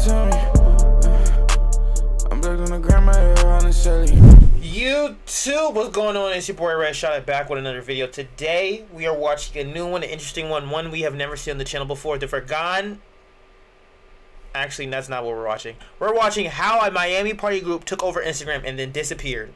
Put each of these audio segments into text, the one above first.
tell me. I'm black on the grandma on the Shelly. YouTube, what's going on? It's your boy RegshotIt back with another video. Today we are watching a new one, an interesting one we have never seen on the channel before. The Forgotten. Actually, that's not what we're watching. We're watching how a Miami party group took over Instagram and then disappeared.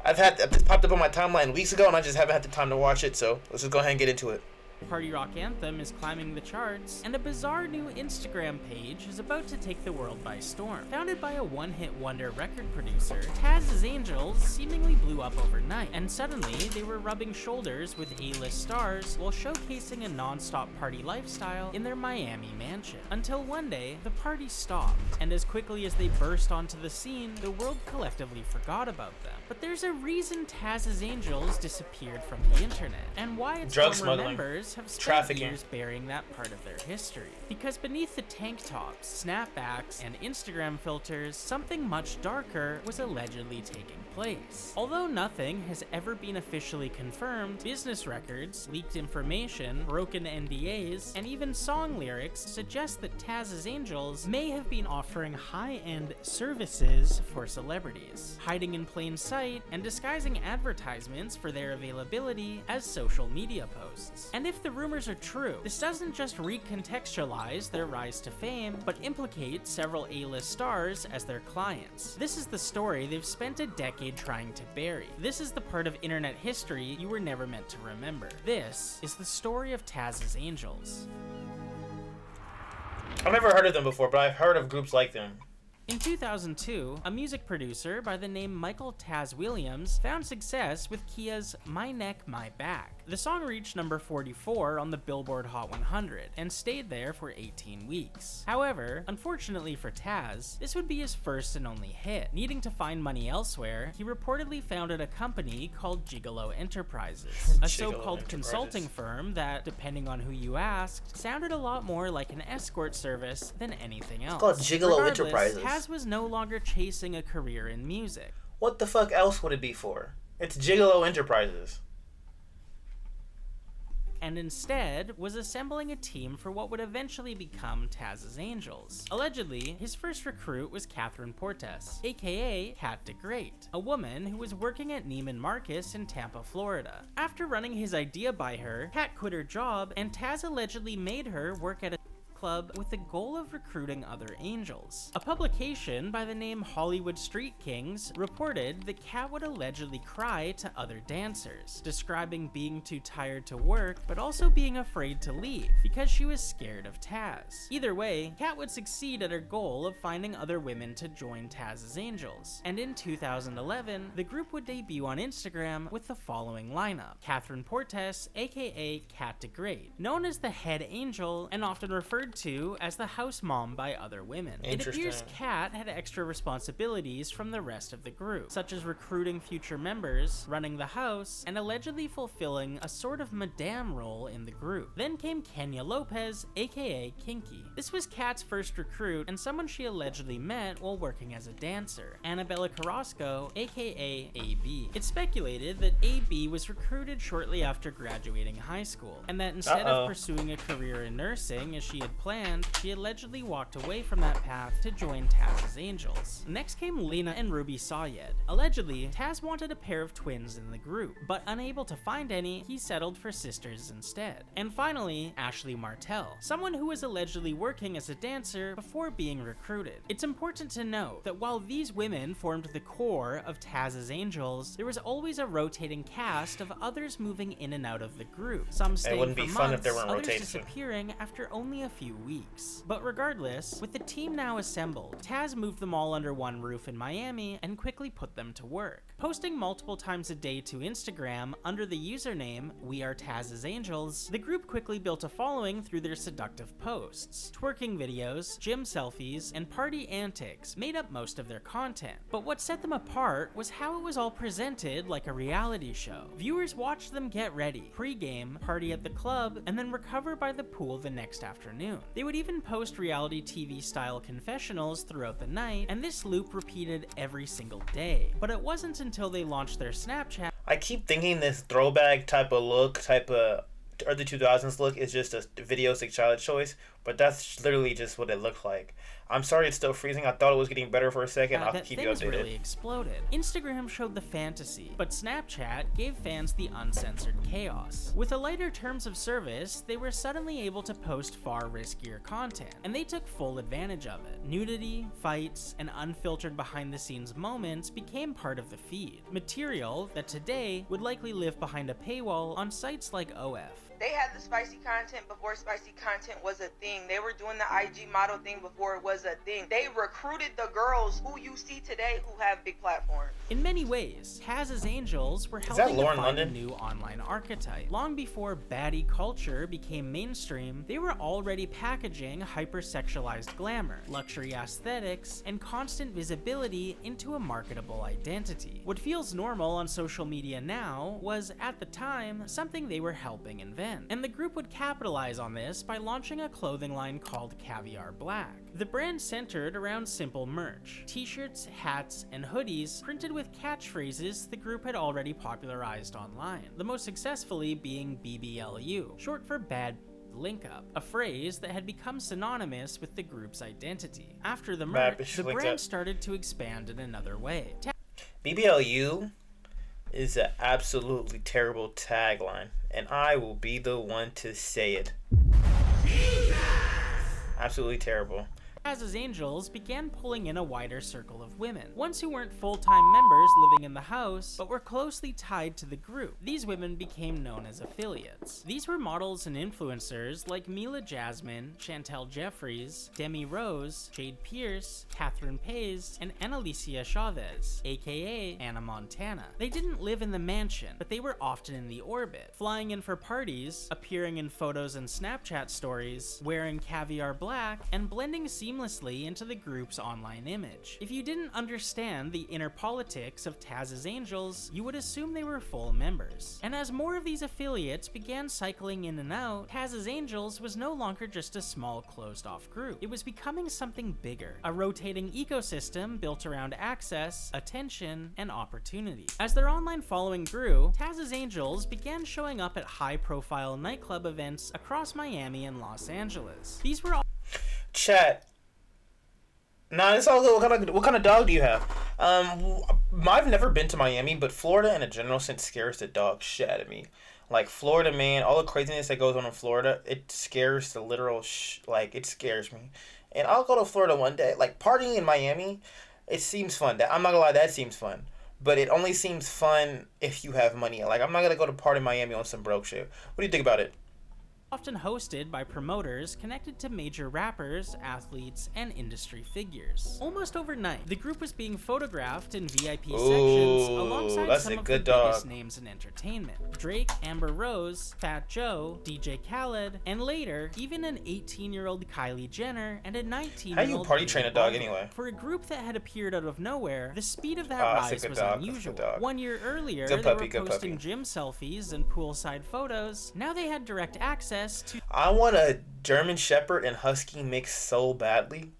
This popped up on my timeline weeks ago, and I just haven't had the time to watch it. So let's just go ahead and get into it. Party rock anthem is climbing the charts, and a bizarre new Instagram page is about to take the world by storm. Founded by a one-hit wonder record producer, Taz's Angels seemingly blew up overnight, and suddenly they were rubbing shoulders with A-list stars while showcasing a non-stop party lifestyle in their Miami mansion. Until one day, the party stopped, and as quickly as they burst onto the scene, the world collectively forgot about them. But there's a reason Taz's Angels disappeared from the internet, and why its former members have spent years burying that part of their history. Because beneath the tank tops, snapbacks, and Instagram filters, something much darker was allegedly taking place. Although nothing has ever been officially confirmed, business records, leaked information, broken NDAs, and even song lyrics suggest that Taz's Angels may have been offering high-end services for celebrities, hiding in plain sight and disguising advertisements for their availability as social media posts. And if the rumors are true, this doesn't just recontextualize their rise to fame, but implicates several A-list stars as their clients. This is the story they've spent a decade trying to bury. This is the part of internet history you were never meant to remember. This is the story of Taz's Angels. I've never heard of them before, but I've heard of groups like them. In 2002, a music producer by the name Michael Taz Williams found success with Kia's My Neck, My Back. The song reached number 44 on the Billboard Hot 100 and stayed there for 18 weeks. However, unfortunately for Taz, this would be his first and only hit. Needing to find money elsewhere, he reportedly founded a company called Gigolo Enterprises, a so-called consulting firm that, depending on who you asked, sounded a lot more like an escort service than anything else. It's called Gigolo Enterprises. Taz was no longer chasing a career in music. What the fuck else would it be for? It's Gigolo Enterprises. And instead was assembling a team for what would eventually become Taz's Angels. Allegedly, his first recruit was Catherine Portes, aka Kat DeGreat, a woman who was working at Neiman Marcus in Tampa, Florida. After running his idea by her, Kat quit her job, and Taz allegedly made her work at a club with the goal of recruiting other angels. A publication by the name Hollywood Street Kings reported that Kat would allegedly cry to other dancers, describing being too tired to work, but also being afraid to leave because she was scared of Taz. Either way, Kat would succeed at her goal of finding other women to join Taz's Angels, and in 2011, the group would debut on Instagram with the following lineup: Catherine Portes, aka Kat DeGreat, known as the head angel and often referred to as the house mom by other women. It appears Kat had extra responsibilities from the rest of the group, such as recruiting future members, running the house, and allegedly fulfilling a sort of madame role in the group. Then came Kenya Lopez, aka Kinky. This was Kat's first recruit and someone she allegedly met while working as a dancer, Annabella Carrasco, aka AB. It's speculated that AB was recruited shortly after graduating high school, and that instead of pursuing a career in nursing as she had planned, she allegedly walked away from that path to join Taz's Angels. Next came Lena and Ruby Sayed. Allegedly, Taz wanted a pair of twins in the group, but unable to find any, he settled for sisters instead. And finally, Ashley Martell, someone who was allegedly working as a dancer before being recruited. It's important to note that while these women formed the core of Taz's Angels, there was always a rotating cast of others moving in and out of the group, some staying for months, others disappearing after only a few weeks. But regardless, with the team now assembled, Taz moved them all under one roof in Miami and quickly put them to work. Posting multiple times a day to Instagram under the username We Are Taz's Angels, the group quickly built a following through their seductive posts. Twerking videos, gym selfies, and party antics made up most of their content. But what set them apart was how it was all presented like a reality show. Viewers watched them get ready, pre-game, party at the club, and then recover by the pool the next afternoon. They would even post reality TV style confessionals throughout the night, and this loop repeated every single day. But it wasn't until they launched their Snapchat. I keep thinking this throwback type of look, type of early 2000s look is just a video's child choice, but that's literally just what it looked like. I'm sorry it's still freezing. I thought it was getting better for a second. I'll that keep you things updated. really exploded. Instagram showed the fantasy, but Snapchat gave fans the uncensored chaos. With a lighter terms of service, they were suddenly able to post far riskier content, and they took full advantage of it. Nudity, fights, and unfiltered behind-the-scenes moments became part of the feed. Material that today would likely live behind a paywall on sites like OF. They had the spicy content before spicy content was a thing. They were doing the IG model thing before it was a thing. They recruited the girls who you see today who have big platforms. In many ways, Taz's Angels were that helping to Lauren find London? a new online archetype. Long before baddie culture became mainstream, they were already packaging hyper-sexualized glamour, luxury aesthetics, and constant visibility into a marketable identity. What feels normal on social media now was, at the time, something they were helping invent. And the group would capitalize on this by launching a clothing line called Caviar Black. The brand centered around simple merch, t-shirts, hats, and hoodies printed with catchphrases the group had already popularized online, the most successfully being BBLU, short for Bad Link Up, a phrase that had become synonymous with the group's identity. After the merch, the brand started to expand in another way. BBLU is an absolutely terrible tagline, and I will be the one to say it. Absolutely terrible. Taz's Angels began pulling in a wider circle of women, ones who weren't full-time members living in the house, but were closely tied to the group. These women became known as affiliates. These were models and influencers like Mila Jasmine, Chantel Jeffries, Demi Rose, Jade Pierce, Catherine Pays, and Annalicia Chavez, aka Anna Montana. They didn't live in the mansion, but they were often in the orbit, flying in for parties, appearing in photos and Snapchat stories, wearing Caviar Black, and blending seamlessly into the group's online image. If you didn't understand the inner politics of Taz's Angels, you would assume they were full members. And as more of these affiliates began cycling in and out, Taz's Angels was no longer just a small closed-off group. It was becoming something bigger, a rotating ecosystem built around access, attention, and opportunity. As their online following grew, Taz's Angels began showing up at high-profile nightclub events across Miami and Los Angeles. These were all Chat. Nah, it's all good. What kind of dog do you have? I've never been to Miami, but Florida in a general sense scares the dog shit out of me. Like, Florida, man, all the craziness that goes on in Florida, it scares the literal it scares me. And I'll go to Florida one day. Like, partying in Miami, it seems fun. I'm not gonna lie, that seems fun. But it only seems fun if you have money. Like, I'm not gonna go to party in Miami on some broke shit. What do you think about it? often hosted by promoters connected to major rappers, athletes, and industry figures. Almost overnight, the group was being photographed in VIP sections alongside some of the biggest names in entertainment. Drake, Amber Rose, Fat Joe, DJ Khaled, and later, even an 18-year-old Kylie Jenner and a 19-year-old How you party train a dog anyway? For a group that had appeared out of nowhere, the speed of that rise was unusual. 1 year earlier, they were posting gym selfies and poolside photos. Now they had direct access to... I want a German Shepherd and Husky mix so badly.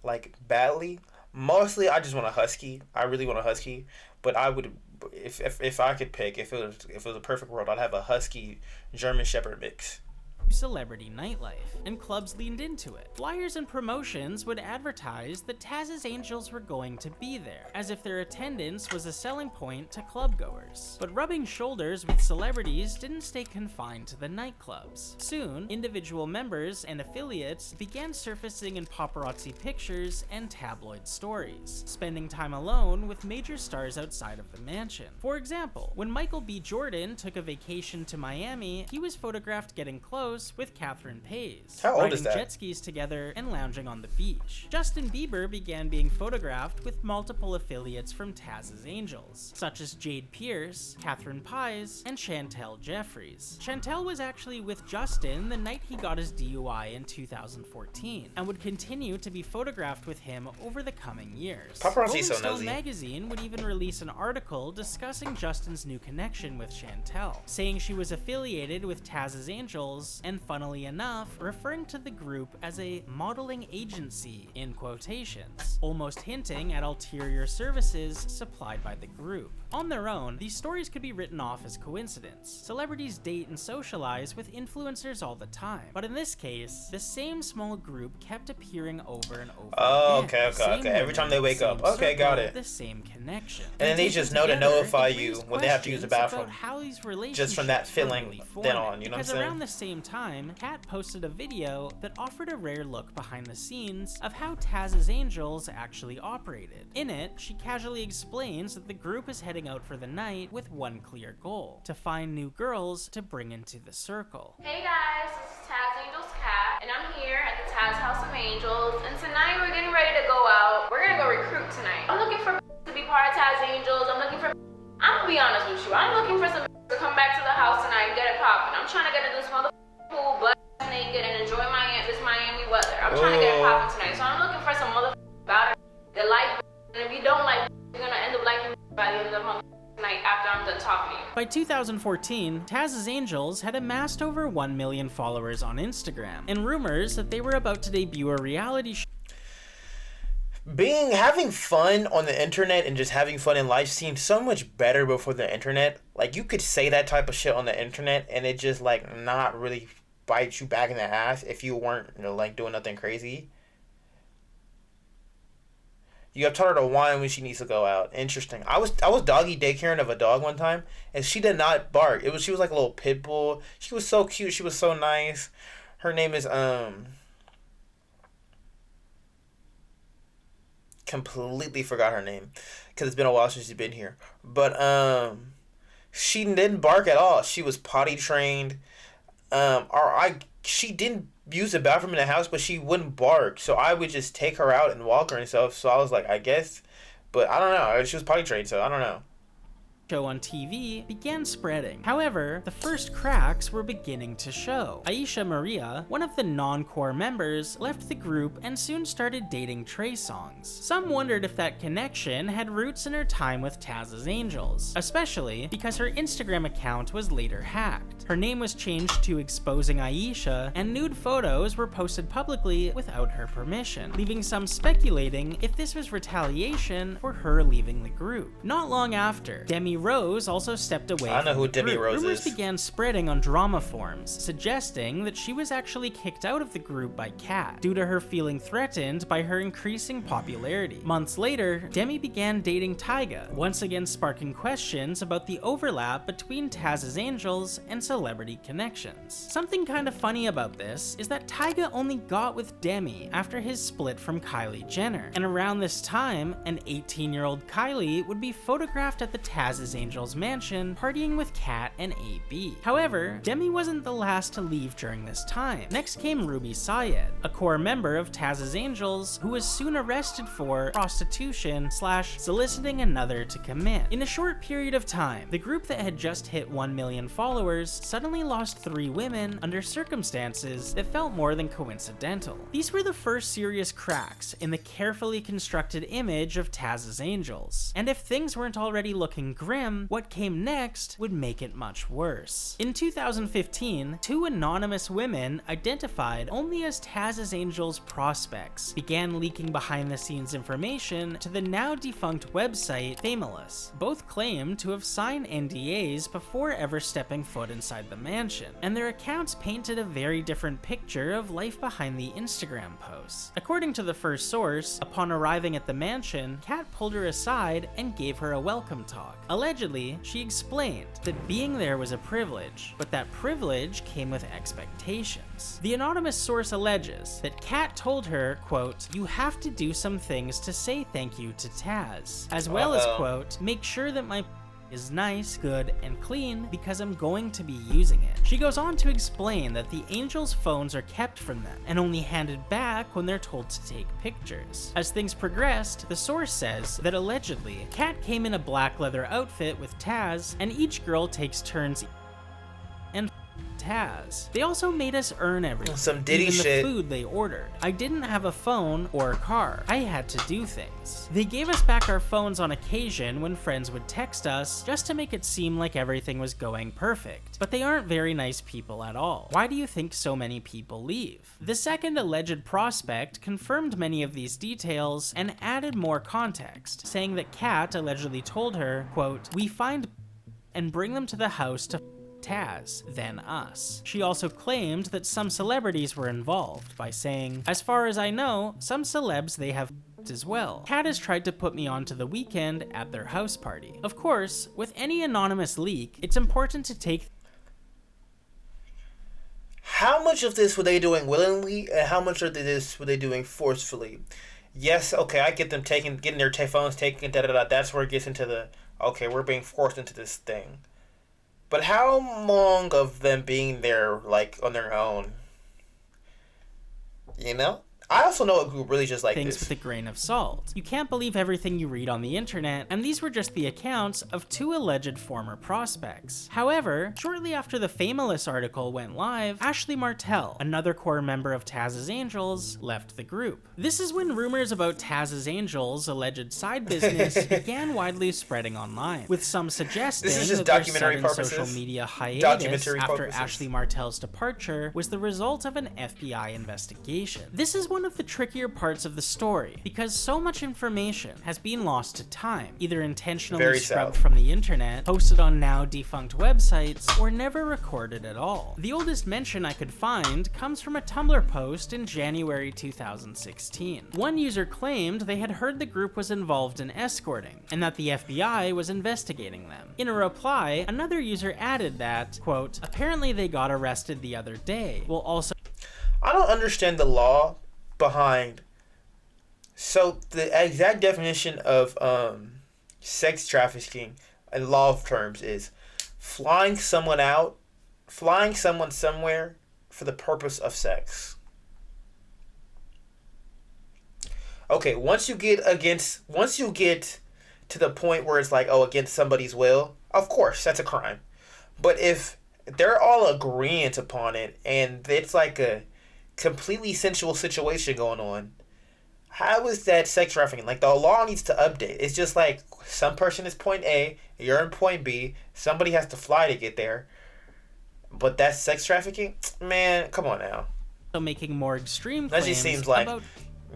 Like, badly. Mostly, I just want a Husky. I really want a Husky. But I would... If I could pick, if it was a perfect world, I'd have a Husky German Shepherd mix. Celebrity nightlife, and clubs leaned into it. Flyers and promotions would advertise that Taz's Angels were going to be there, as if their attendance was a selling point to clubgoers. But rubbing shoulders with celebrities didn't stay confined to the nightclubs. Soon, individual members and affiliates began surfacing in paparazzi pictures and tabloid stories, spending time alone with major stars outside of the mansion. For example, when Michael B. Jordan took a vacation to Miami, he was photographed getting close with Catherine Pays, riding jet skis together and lounging on the beach. Justin Bieber began being photographed with multiple affiliates from Taz's Angels, such as Jade Pierce, Catherine Pays, and Chantel Jeffries. Chantel was actually with Justin the night he got his DUI in 2014, and would continue to be photographed with him over the coming years. Rolling Stone magazine would even release an article discussing Justin's new connection with Chantel, saying she was affiliated with Taz's Angels and funnily enough, referring to the group as a modeling agency in quotations, almost hinting at ulterior services supplied by the group. On their own, these stories could be written off as coincidence. Celebrities date and socialize with influencers all the time, but in this case, the same small group kept appearing over and over again. Okay. Every time they wake up. Okay, got it. The same connection. And then they just know to notify you when they have to use the bathroom. How these relationships Just from that feeling then on, you know what I'm because saying? around the same time, Kat posted a video that offered a rare look behind the scenes of how Taz's Angels actually operated. In it, she casually explains that the group is heading out for the night with one clear goal: to find new girls to bring into the circle. Hey guys, this is Taz Angels Kat, and I'm here at the Taz House of Angels, and tonight we're getting ready to go out. We're gonna go recruit tonight. I'm looking for to be part of Taz Angels. I'm gonna be honest with you, I'm looking for some to come back to the house tonight and get it poppin'. I'm trying to get into this motherfucking pool, butt naked, and enjoy this Miami weather. I'm trying to get it poppin' tonight, so I'm looking for some motherfucking about it that like, and if you don't like, you're gonna end up liking by the end of the night after I'm done talking to you. By 2014, Taz's Angels had amassed over 1 million followers on Instagram, and rumors that they were about to debut a reality show. Having fun on the internet and just having fun in life seemed so much better before the internet. Like, you could say that type of shit on the internet and it just, like, not really bite you back in the ass if you weren't, you know, like, doing nothing crazy. You have taught her to whine when she needs to go out. Interesting. I was doggy daycaring of a dog one time, and she did not bark. She was like a little pit bull. She was so cute. She was so nice. Her name is completely forgot her name because it's been a while since she's been here. But she didn't bark at all. She was potty trained. She didn't use the bathroom in the house, but she wouldn't bark. So I would just take her out and walk her and stuff. So I was like, I guess, but I don't know. She was potty trained, so I don't know. Show on TV began spreading. However, the first cracks were beginning to show. Aisha Maria, one of the non-core members, left the group and soon started dating Trey Songz. Some wondered if that connection had roots in her time with Taz's Angels, especially because her Instagram account was later hacked. Her name was changed to Exposing Aisha, and nude photos were posted publicly without her permission, leaving some speculating if this was retaliation for her leaving the group. Not long after, Demi Rose also stepped away. I know who Demi Rose Rumors is. began spreading on drama forums, suggesting that she was actually kicked out of the group by Kat due to her feeling threatened by her increasing popularity. Months later, Demi began dating Tyga, once again sparking questions about the overlap between Taz's Angels and celebrity connections. Something kind of funny about this is that Tyga only got with Demi after his split from Kylie Jenner, and around this time, an 18-year-old Kylie would be photographed at the Taz's Angels mansion partying with Kat and AB. However, Demi wasn't the last to leave during this time. Next came Ruby Syed, a core member of Taz's Angels who was soon arrested for prostitution / soliciting another to commit. In a short period of time, the group that had just hit 1 million followers suddenly lost 3 women under circumstances that felt more than coincidental. These were the first serious cracks in the carefully constructed image of Taz's Angels, and if things weren't already looking grim, what came next would make it much worse. In 2015, 2 anonymous women identified only as Taz's Angels prospects began leaking behind-the-scenes information to the now defunct website Famous. Both claimed to have signed NDAs before ever stepping foot inside the mansion, and their accounts painted a very different picture of life behind the Instagram posts. According to the first source, upon arriving at the mansion, Kat pulled her aside and gave her a welcome talk. Allegedly, she explained that being there was a privilege, but that privilege came with expectations. The anonymous source alleges that Kat told her, quote, "You have to do some things to say thank you to Taz," as well as, quote, "make sure that my is nice, good, and clean because I'm going to be using it." She goes on to explain that the Angels' phones are kept from them and only handed back when they're told to take pictures. As things progressed, the source says that allegedly, Kat came in a black leather outfit with Taz, and each girl takes turns and Taz. They also made us earn everything. Some Diddy even shit. the food they ordered. I didn't have a phone or a car. I had to do things. They gave us back our phones on occasion when friends would text us just to make it seem like everything was going perfect. But they aren't very nice people at all. Why do you think so many people leave? The second alleged prospect confirmed many of these details and added more context, saying that Kat allegedly told her, quote, "We find and bring them to the house to Taz, then us." She also claimed that some celebrities were involved by saying, "As far as I know, some celebs they have as well. Kat has tried to put me onto the weekend at their house party." Of course, with any anonymous leak, it's important to take. How much of this were they doing willingly, and how much of this were they doing forcefully? Yes, okay, I get them getting their phones taken, that's where it gets into the, okay, we're being forced into this thing. But how long of them being there, like, on their own? You know? I also know a group really just like things this. With a grain of salt. You can't believe everything you read on the internet, and these were just the accounts of 2 alleged former prospects. However, shortly after the Famous article went live, Ashley Martell, another core member of Taz's Angels, left the group. This is when rumors about Taz's Angels' alleged side business began widely spreading online, with some suggesting this is just that their documentary sudden purposes. social media hiatus Documentary after purposes. Ashley Martell's departure was the result of an FBI investigation. This is one of the trickier parts of the story, because so much information has been lost to time, either intentionally Very scrubbed sad. from the internet, posted on now defunct websites, or never recorded at all. The oldest mention I could find comes from a Tumblr post in January 2016. One user claimed they had heard the group was involved in escorting, and that the FBI was investigating them. In a reply, another user added that, quote, "Apparently they got arrested the other day. Will also..." I don't understand the law behind. So the exact definition of sex trafficking in law of terms is flying someone somewhere for the purpose of sex. Okay, once you get to the point where it's like, oh, against somebody's will, of course that's a crime. But if they're all agreeing upon it and it's like a completely sensual situation going on, how is that sex trafficking? Like, the law needs to update. It's just like some person is point A, you're in point B, somebody has to fly to get there, but that's sex trafficking? Man, come on now. Making more extreme That claims just seems like about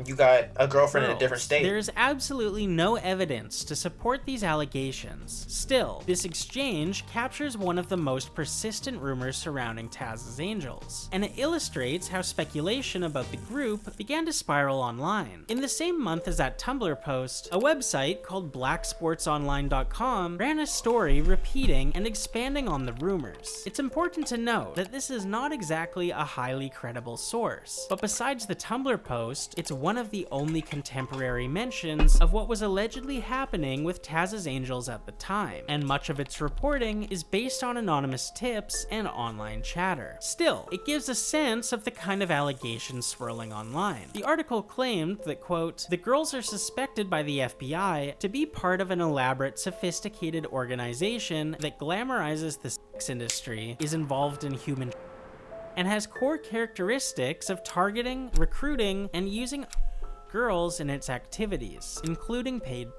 you got a girlfriend in a different girls. state. There is absolutely no evidence to support these allegations. Still, this exchange captures one of the most persistent rumors surrounding Taz's Angels, and it illustrates how speculation about the group began to spiral online. In the same month as that Tumblr post, a website called blacksportsonline.com ran a story repeating and expanding on the rumors. It's important to note that this is not exactly a highly credible source, but besides the Tumblr post, it's one of the only contemporary mentions of what was allegedly happening with Taz's Angels at the time, and much of its reporting is based on anonymous tips and online chatter. Still, it gives a sense of the kind of allegations swirling online. The article claimed that, quote, "The girls are suspected by the FBI to be part of an elaborate, sophisticated organization that glamorizes the sex industry, is involved in human and has core characteristics of targeting, recruiting, and using girls in its activities, including paid."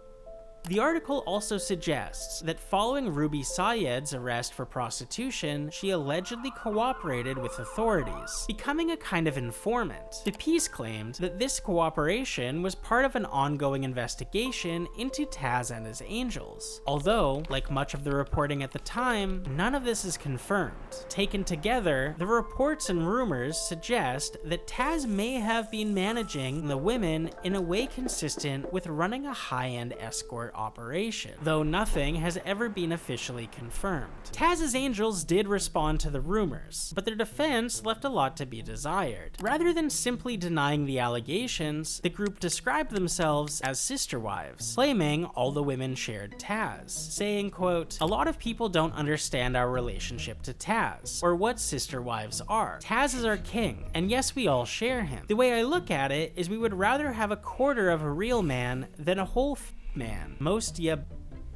The article also suggests that following Ruby Sayed's arrest for prostitution, she allegedly cooperated with authorities, becoming a kind of informant. The piece claimed that this cooperation was part of an ongoing investigation into Taz and his angels. Although, like much of the reporting at the time, none of this is confirmed. Taken together, the reports and rumors suggest that Taz may have been managing the women in a way consistent with running a high-end escort operation, though nothing has ever been officially confirmed. Taz's Angels did respond to the rumors, but their defense left a lot to be desired. Rather than simply denying the allegations, the group described themselves as sister wives, claiming all the women shared Taz, saying, quote, "A lot of people don't understand our relationship to Taz, or what sister wives are. Taz is our king, and yes, we all share him. The way I look at it is we would rather have a quarter of a real man than a whole man. Most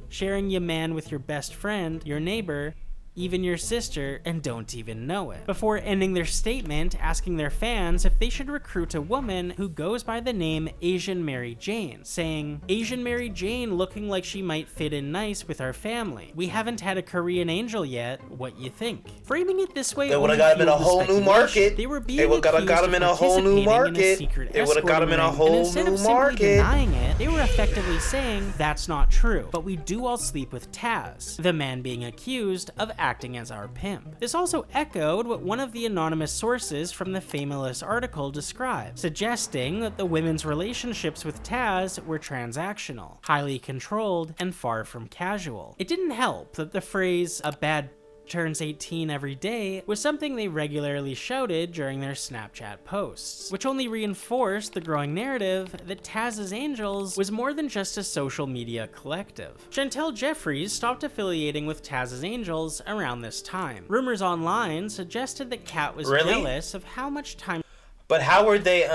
sharing ya man with your best friend, your neighbor, even your sister, and don't even know it, before ending their statement asking their fans if they should recruit a woman who goes by the name Asian Mary Jane, saying, "Asian Mary Jane looking like she might fit in nice with our family. We haven't had a Korean angel yet, what you think?" Framing it this way, They would have got him in a whole new market. They were being They would have got him in a whole new market. They would have got him in a whole new market. Denying it, they were effectively saying that's not true, but we do all sleep with Taz, the man being accused of acting as our pimp. This also echoed what one of the anonymous sources from the famous article described, suggesting that the women's relationships with Taz were transactional, highly controlled, and far from casual. It didn't help that the phrase, "a bad turns 18 every day," was something they regularly shouted during their Snapchat posts, which only reinforced the growing narrative that Taz's Angels was more than just a social media collective. Chantel Jeffries stopped affiliating with Taz's Angels around this time. Rumors online suggested that Kat was jealous of how much time. But how were they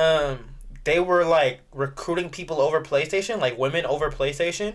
were like recruiting people over PlayStation, like women over PlayStation?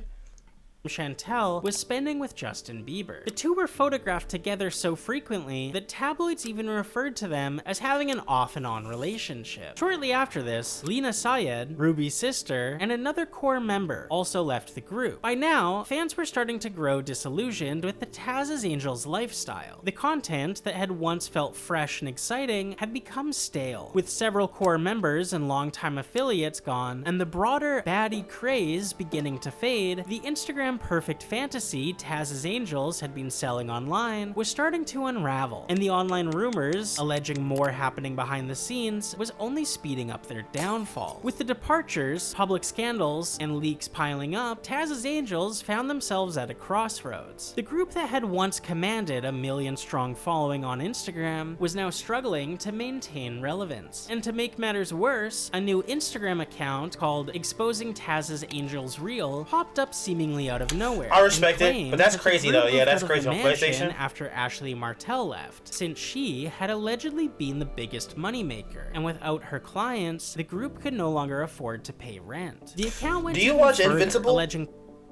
Chantel was spending with Justin Bieber. The two were photographed together so frequently that tabloids even referred to them as having an off and on relationship. Shortly after this, Lena Syed, Ruby's sister, and another core member also left the group. By now, fans were starting to grow disillusioned with the Taz's Angels lifestyle. The content that had once felt fresh and exciting had become stale, with several core members and longtime affiliates gone, and the broader baddie craze beginning to fade. The Instagram perfect fantasy Taz's Angels had been selling online was starting to unravel, and the online rumors alleging more happening behind the scenes was only speeding up their downfall. With the departures, public scandals, and leaks piling up, Taz's Angels found themselves at a crossroads. The group that had once commanded a million-strong following on Instagram was now struggling to maintain relevance. And to make matters worse, a new Instagram account called Exposing Taz's Angels Real popped up seemingly out of nowhere. I respect it, but that's crazy though. Yeah, that's crazy on PlayStation. After Ashley Martell left, since she had allegedly been the biggest moneymaker, and without her clients, the group could no longer afford to pay rent. The account went Do you watch further, Invincible? alleging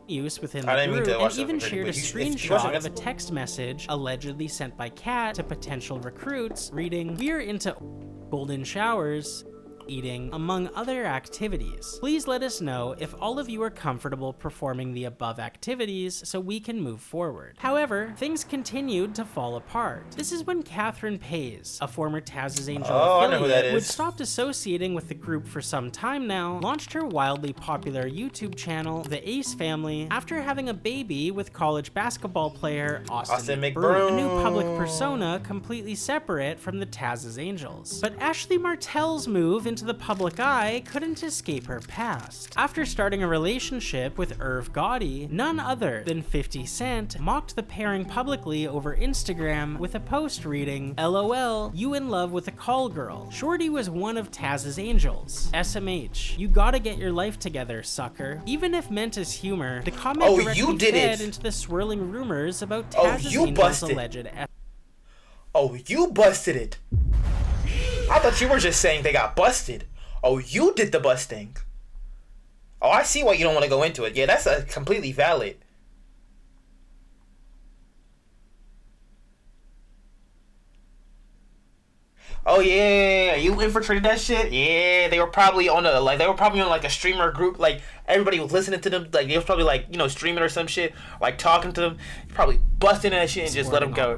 use within the group, and even shared a screenshot of a text message allegedly sent by Kat to potential recruits, reading, "We're into golden showers, eating, among other activities. Please let us know if all of you are comfortable performing the above activities so we can move forward." However, things continued to fall apart. This is when Catherine Pays, a former Taz's Angel affiliate, who had stopped associating with the group for some time now, launched her wildly popular YouTube channel, The Ace Family, after having a baby with college basketball player Austin McBroom, a new public persona completely separate from the Taz's Angels. But Ashley Martell's move into the public eye couldn't escape her past. After starting a relationship with Irv Gotti, none other than 50 Cent mocked the pairing publicly over Instagram with a post reading, "LOL, you in love with a call girl. Shorty was one of Taz's Angels. SMH, you gotta get your life together, sucker." Even if meant as humor, the comment directly fed into the swirling rumors about Taz's Angels' alleged you busted it. I thought you were just saying they got busted. Oh, you did the busting. Oh, I see why you don't want to go into it. Yeah, that's completely valid. Oh yeah, you infiltrated that shit. Yeah, they were probably on a streamer group. Like everybody was listening to them. Like they was probably like streaming or some shit. Like talking to them. Probably busting that shit and just let them go.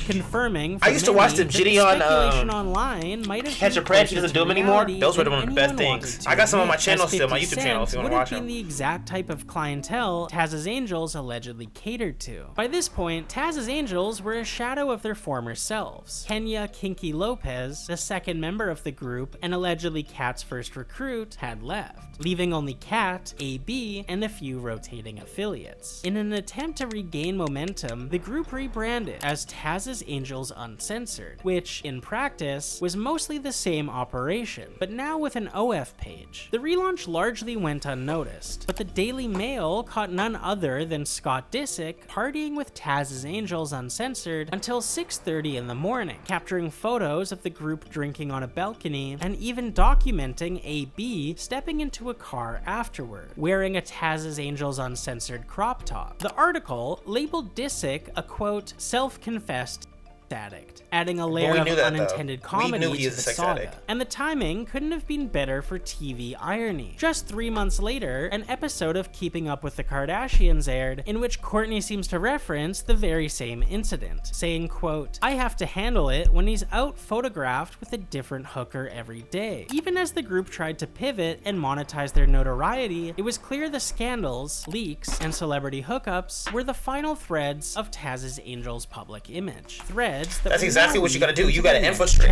Confirming. I used to watch them Jitty on online might have Catch a Prank. She doesn't do them anymore. Those were one of the best things. I got some on my channel still, my YouTube channel. If you want to watch them. The exact type of clientele Taz's Angels allegedly catered to. By this point, Taz's Angels were a shadow of their former selves. Kenya Kinky Lopez, the second member of the group and allegedly Kat's first recruit, had left, leaving only Kat, AB, and a few rotating affiliates. In an attempt to regain momentum, the group rebranded as Taz's Angels Uncensored, which, in practice, was mostly the same operation, but now with an OF page. The relaunch largely went unnoticed, but the Daily Mail caught none other than Scott Disick partying with Taz's Angels Uncensored until 6:30 in the morning, capturing photos of the group drinking on a balcony, and even documenting AB stepping into a car afterward, wearing a Taz's Angels Uncensored crop top. The article labeled Disick a quote, self-confessed addict, adding a layer of unintended comedy to the saga. And the timing couldn't have been better for TV irony. Just 3 months later, an episode of Keeping Up with the Kardashians aired, in which Kourtney seems to reference the very same incident, saying, quote, I have to handle it when he's out photographed with a different hooker every day. Even as the group tried to pivot and monetize their notoriety, it was clear the scandals, leaks, and celebrity hookups were the final threads of Taz's Angels' public image. That's exactly what you gotta do. You gotta infiltrate.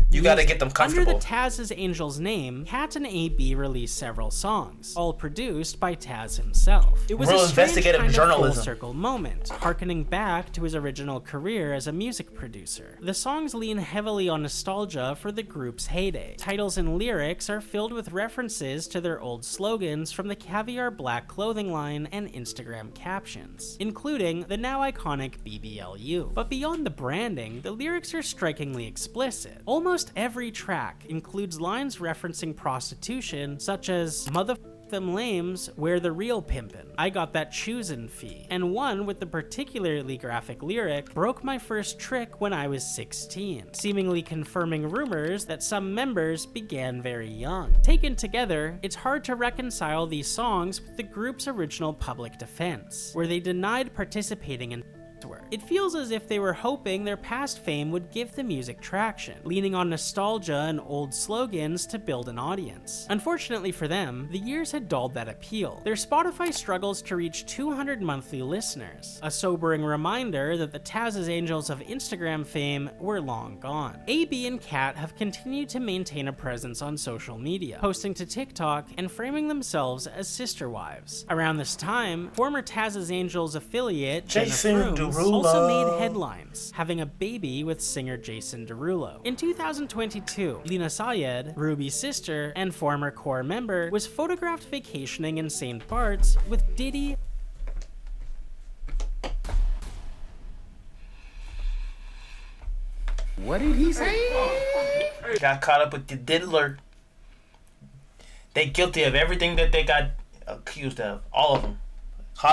You gotta get them comfortable. Under the Taz's Angels name, Kat and AB released several songs, all produced by Taz himself. It was a strange kind of full-circle moment, harkening back to his original career as a music producer. The songs lean heavily on nostalgia for the group's heyday. Titles and lyrics are filled with references to their old slogans from the Caviar Black clothing line and Instagram captions, including the now iconic BBLU. But beyond the branding, the lyrics are strikingly explicit. Almost every track includes lines referencing prostitution, such as "Mother them lames, where the real pimpin', I got that choosin' fee," and one with the particularly graphic lyric, "Broke my first trick when I was 16," seemingly confirming rumors that some members began very young. Taken together, it's hard to reconcile these songs with the group's original public defense, where they denied participating in work. It feels as if they were hoping their past fame would give the music traction, leaning on nostalgia and old slogans to build an audience. Unfortunately for them, the years had dulled that appeal. Their Spotify struggles to reach 200 monthly listeners, a sobering reminder that the Taz's Angels of Instagram fame were long gone. AB and Kat have continued to maintain a presence on social media, posting to TikTok and framing themselves as sister wives. Around this time, former Taz's Angels affiliate Jason also made headlines, having a baby with singer Jason Derulo. In 2022, Lina Sayed, Ruby's sister and former core member, was photographed vacationing in St. Bart's with Diddy. What did he say? Got caught up with the diddler. They guilty of everything that they got accused of. All of them.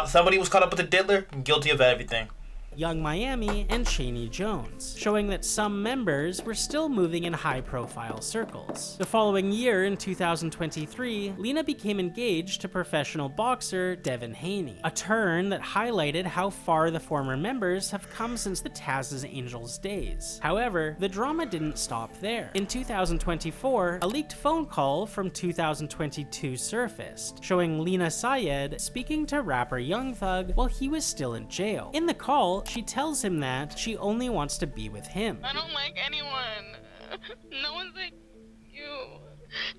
Somebody was caught up with the diddler, guilty of everything. Young Miami and Shani Jones, showing that some members were still moving in high-profile circles. The following year, in 2023, Lena became engaged to professional boxer Devin Haney, a turn that highlighted how far the former members have come since the Taz's Angels days. However, the drama didn't stop there. In 2024, a leaked phone call from 2022 surfaced, showing Lina Sayed speaking to rapper Young Thug while he was still in jail. In the call, she tells him that she only wants to be with him. I don't like anyone. No one's like you.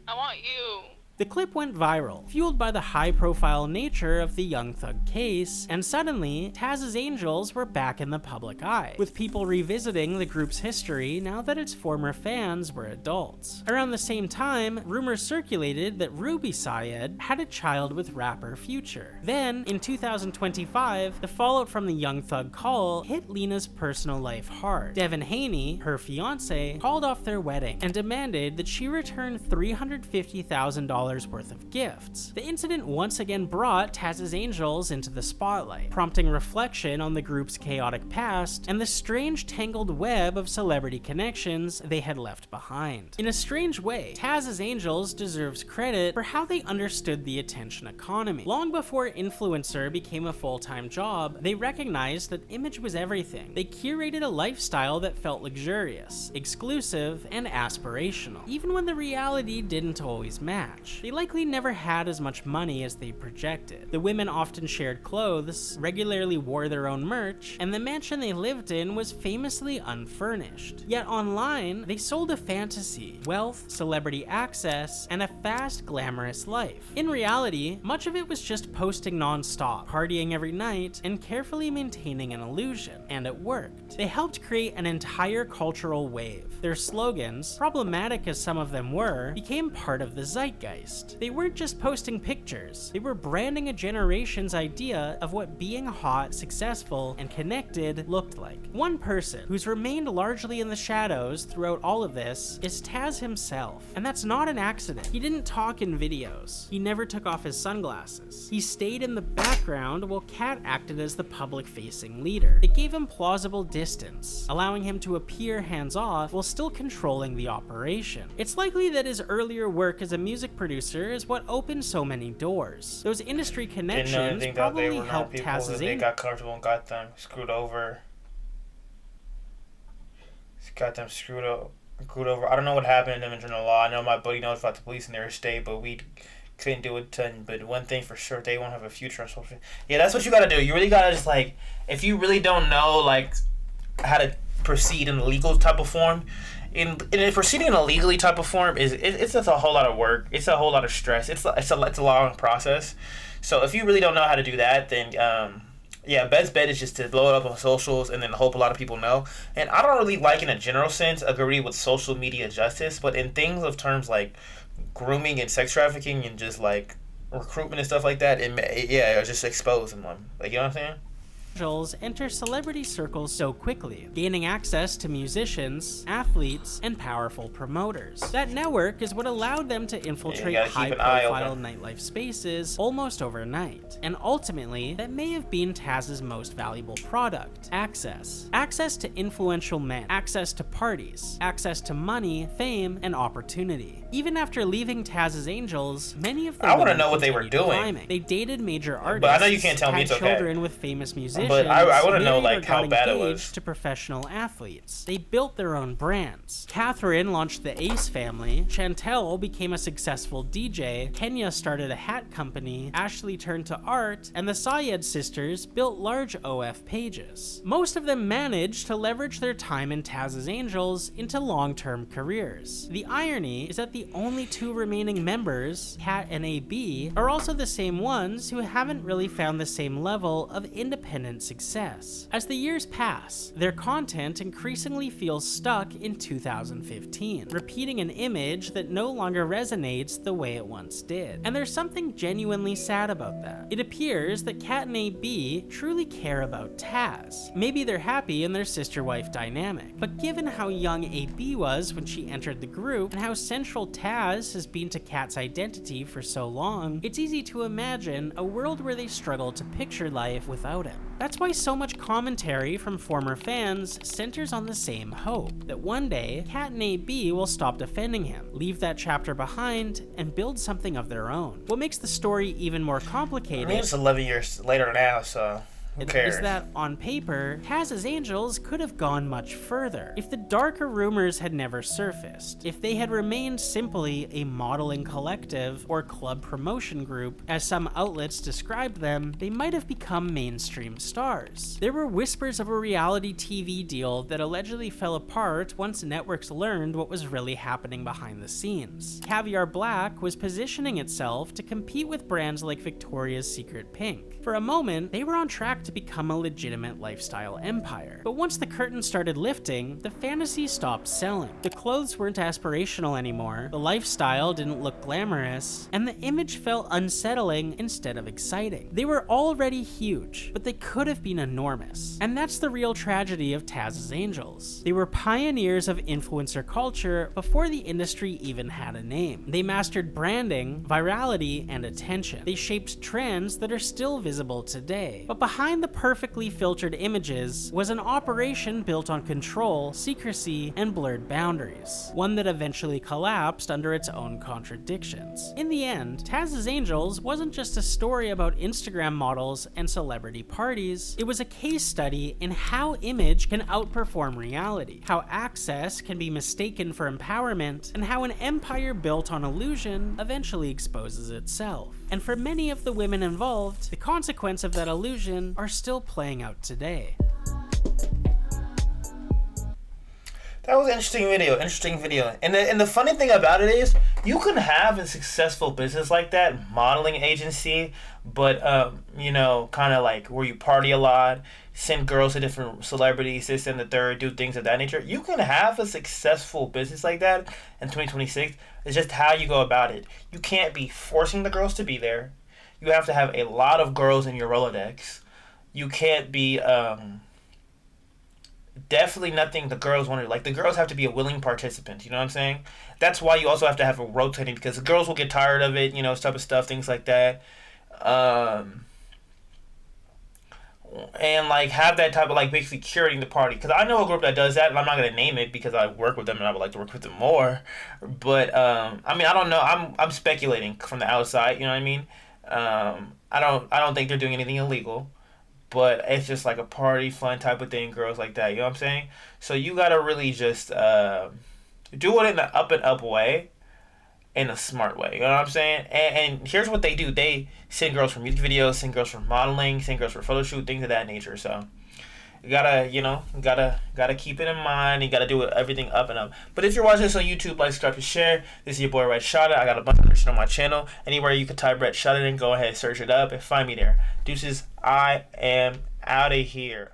I want you. The clip went viral, fueled by the high-profile nature of the Young Thug case, and suddenly, Taz's Angels were back in the public eye, with people revisiting the group's history now that its former fans were adults. Around the same time, rumors circulated that Ruby Sayed had a child with rapper Future. Then, in 2025, the fallout from the Young Thug call hit Lena's personal life hard. Devin Haney, her fiancé, called off their wedding and demanded that she return $350,000 worth of gifts. The incident once again brought Taz's Angels into the spotlight, prompting reflection on the group's chaotic past and the strange tangled web of celebrity connections they had left behind. In a strange way, Taz's Angels deserves credit for how they understood the attention economy. Long before influencer became a full-time job, they recognized that image was everything. They curated a lifestyle that felt luxurious, exclusive, and aspirational, even when the reality didn't always match. They likely never had as much money as they projected. The women often shared clothes, regularly wore their own merch, and the mansion they lived in was famously unfurnished. Yet online, they sold a fantasy, wealth, celebrity access, and a fast, glamorous life. In reality, much of it was just posting non-stop, partying every night, and carefully maintaining an illusion. And it worked. They helped create an entire cultural wave. Their slogans, problematic as some of them were, became part of the zeitgeist. zeitgeist. They weren't just posting pictures, they were branding a generation's idea of what being hot, successful, and connected looked like. One person who's remained largely in the shadows throughout all of this is Taz himself. And that's not an accident. He didn't talk in videos. He never took off his sunglasses. He stayed in the background while Kat acted as the public-facing leader. It gave him plausible distance, allowing him to appear hands-off while still controlling the operation. It's likely that his earlier work as a music producer is what opened so many doors. Those industry connections probably helped Taz's they got comfortable and got them screwed over. Got them screwed over. I don't know what happened to them in general law. I know my buddy knows about the police in their state, but we couldn't do it. But one thing for sure, they won't have a future on social. Yeah, that's what you gotta do. You really gotta just like, if you really don't know like how to proceed in a legal type of form, in proceeding in a legally type of form it's just a whole lot of work. It's a whole lot of stress. It's a long process. So if you really don't know how to do that, then yeah, best bet is just to blow it up on socials and then hope a lot of people know. And I don't really like, in a general sense, agree with social media justice, but in things of terms like grooming and sex trafficking and just like recruitment and stuff like that, it just exposing them. Like, you know what I'm saying? Angels enter celebrity circles so quickly, gaining access to musicians, athletes, and powerful promoters. That network is what allowed them to infiltrate high-profile nightlife spaces almost overnight. And ultimately, that may have been Taz's most valuable product: access. Access to influential men, access to parties, access to money, fame, and opportunity. Even after leaving Taz's Angels, many of them I want to know what they were doing. Climbing. They dated major artists, but I know you can't tell me it's okay. Had children with famous musicians. But I want to know like how bad it was. To professional athletes. They built their own brands. Catherine launched the Ace family. Chantel became a successful DJ. Kenya started a hat company. Ashley turned to art. And the Syed sisters built large OF pages. Most of them managed to leverage their time in Taz's Angels into long-term careers. The irony is that the only two remaining members, Kat and AB, are also the same ones who haven't really found the same level of independent success. As the years pass, their content increasingly feels stuck in 2015, repeating an image that no longer resonates the way it once did. And there's something genuinely sad about that. It appears that Kat and AB truly care about Taz. Maybe they're happy in their sister-wife dynamic, but given how young AB was when she entered the group and how central Taz has been to Kat's identity for so long, it's easy to imagine a world where they struggle to picture life without him. That's why so much commentary from former fans centers on the same hope, that one day, Kat and AB will stop defending him, leave that chapter behind, and build something of their own. What makes the story even more complicated— I mean, it's 11 years later now, so who cares? Is that on paper, Taz's Angels could have gone much further if the darker rumors had never surfaced, if they had remained simply a modeling collective or club promotion group, as some outlets described them. They might have become mainstream stars. There were whispers of a reality TV deal that allegedly fell apart once networks learned what was really happening behind the scenes. Caviar Black was positioning itself to compete with brands like Victoria's Secret Pink. For a moment, they were on track to become a legitimate lifestyle empire. But once the curtain started lifting, the fantasy stopped selling. The clothes weren't aspirational anymore, the lifestyle didn't look glamorous, and the image felt unsettling instead of exciting. They were already huge, but they could have been enormous. And that's the real tragedy of Taz's Angels. They were pioneers of influencer culture before the industry even had a name. They mastered branding, virality, and attention. They shaped trends that are still visible today. But behind the perfectly filtered images was an operation built on control, secrecy, and blurred boundaries, one that eventually collapsed under its own contradictions. In the end, Taz's Angels wasn't just a story about Instagram models and celebrity parties. It was a case study in how image can outperform reality, how access can be mistaken for empowerment, and how an empire built on illusion eventually exposes itself. And for many of the women involved, the consequence of that illusion are still playing out today. That was an interesting video. And the funny thing about it is, you can have a successful business like that, modeling agency, but, you know, kind of like where you party a lot, send girls to different celebrities, this and the third, do things of that nature. You can have a successful business like that in 2026, It's just how you go about it. You can't be forcing the girls to be there. You have to have a lot of girls in your Rolodex. You can't be definitely nothing the girls want to, like, the girls have to be a willing participant, you know what I'm saying? That's why you also have to have a rotating, because the girls will get tired of it, you know, type of stuff, things like that. And like have that type of like basically curating the party, because I know a group that does that, and I'm not gonna name it because I work with them and I would like to work with them more. But I mean, I don't know. I'm speculating from the outside. You know what I mean? I don't think they're doing anything illegal, but it's just like a party fun type of thing, girls like that. You know what I'm saying? So you gotta really just do it in the up and up way, in a smart way. You know what I'm saying? And here's what they do. They send girls for music videos, send girls for modeling, send girls for photo shoot, things of that nature. So you gotta, you know, gotta keep it in mind. You gotta do everything up and up. But if you're watching this on YouTube, like, subscribe, and share. This is your boy RegshotIt. I got a bunch of shit on my channel. Anywhere you can type RegshotIt in, go ahead, search it up, and find me there. Deuces, I am out of here.